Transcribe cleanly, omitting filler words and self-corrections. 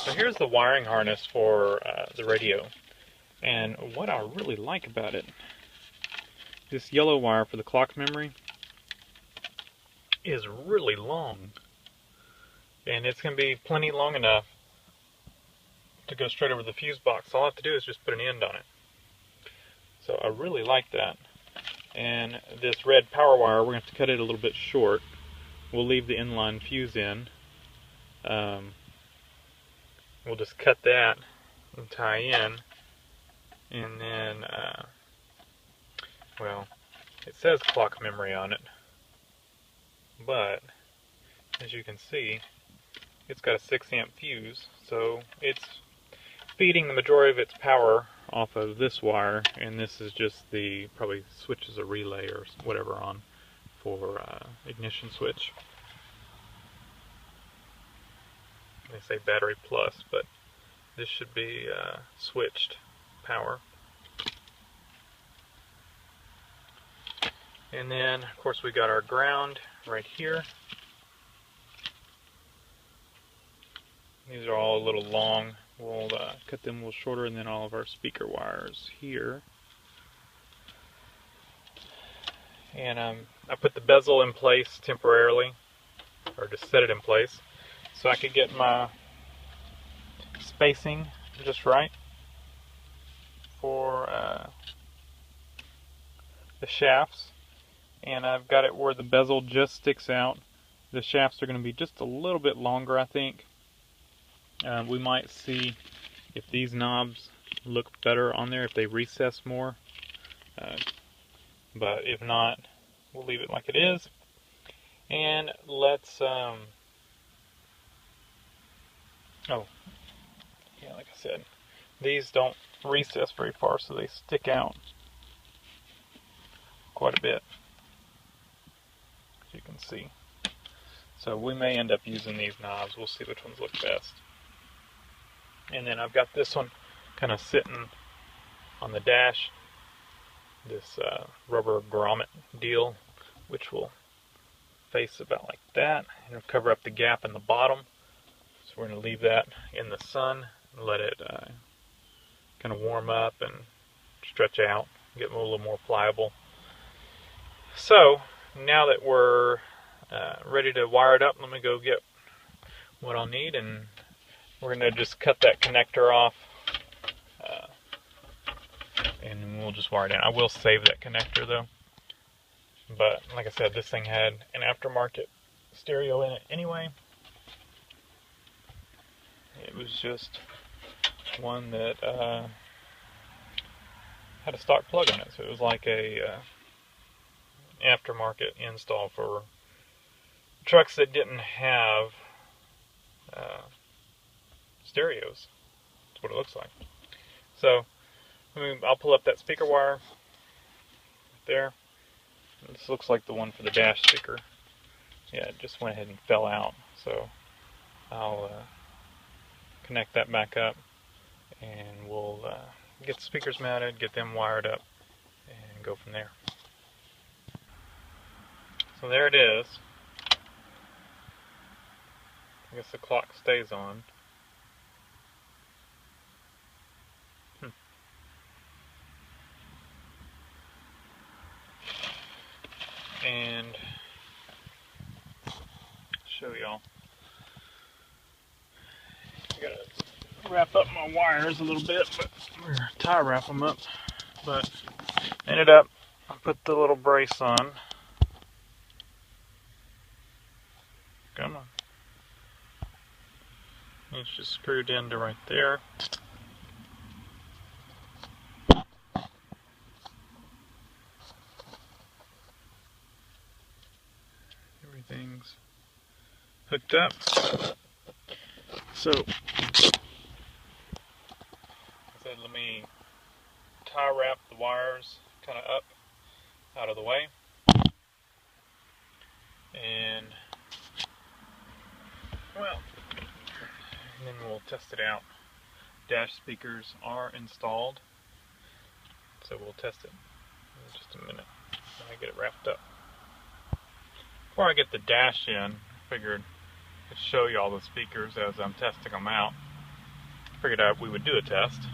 So here's the wiring harness for the radio, and what I really like about it, this yellow wire for the clock memory is really long, and it's going to be plenty long enough to go straight over the fuse box. All I have to do is just put an end on it. So I really like that. And this red power wire, we're going to have to cut it a little bit short. We'll leave the inline fuse in. We'll just cut that and tie in, and then, well, it says clock memory on it, but as you can see, it's got a 6-amp fuse, so it's feeding the majority of its power off of this wire, and this is just the, probably switches a relay or whatever on for ignition switch. They say battery plus, but this should be switched power. And then, of course, we got our ground right here. These are all a little long. We'll cut them a little shorter, and then all of our speaker wires here. And I put the bezel in place temporarily, or just set it in place, so I could get my spacing just right for the shafts. And I've got it where the bezel just sticks out. The shafts are going to be just a little bit longer, I think. We might see if these knobs look better on there, if they recess more. But if not, we'll leave it like it is. And let's oh, yeah, like I said, these don't recess very far, so they stick out quite a bit, as you can see. So we may end up using these knobs. We'll see which ones look best. And then I've got this one kind of sitting on the dash, this rubber grommet deal, which will face about like that, and it'll cover up the gap in the bottom. So we're going to leave that in the sun and let it kind of warm up and stretch out, get a little more pliable. So now that we're ready to wire it up, let me go get what I'll need, and we're going to just cut that connector off, and we'll just wire it in. I will save that connector though, but like I said, this thing had an aftermarket stereo in it anyway. It was just one that had a stock plug on it, so it was like a aftermarket install for trucks that didn't have stereos. That's what it looks like. So I'll pull up that speaker wire right there. This looks like the one for the dash speaker. Yeah, it just went ahead and fell out, so I'll connect that back up, and we'll get the speakers mounted, get them wired up, and go from there. So there it is. I guess the clock stays on. And show y'all. I gotta wrap up my wires a little bit, but or tie wrap them up. But ended up, I put the little brace on. Come on. It's just screwed into right there. Everything's hooked up. So, I said let me tie wrap the wires kind of up out of the way. And, well, and then we'll test it out. Dash speakers are installed, so we'll test it in just a minute when I get it wrapped up. Before I get the dash in, I figured I'd show you all the speakers as I'm testing them out. figured out we would do a test.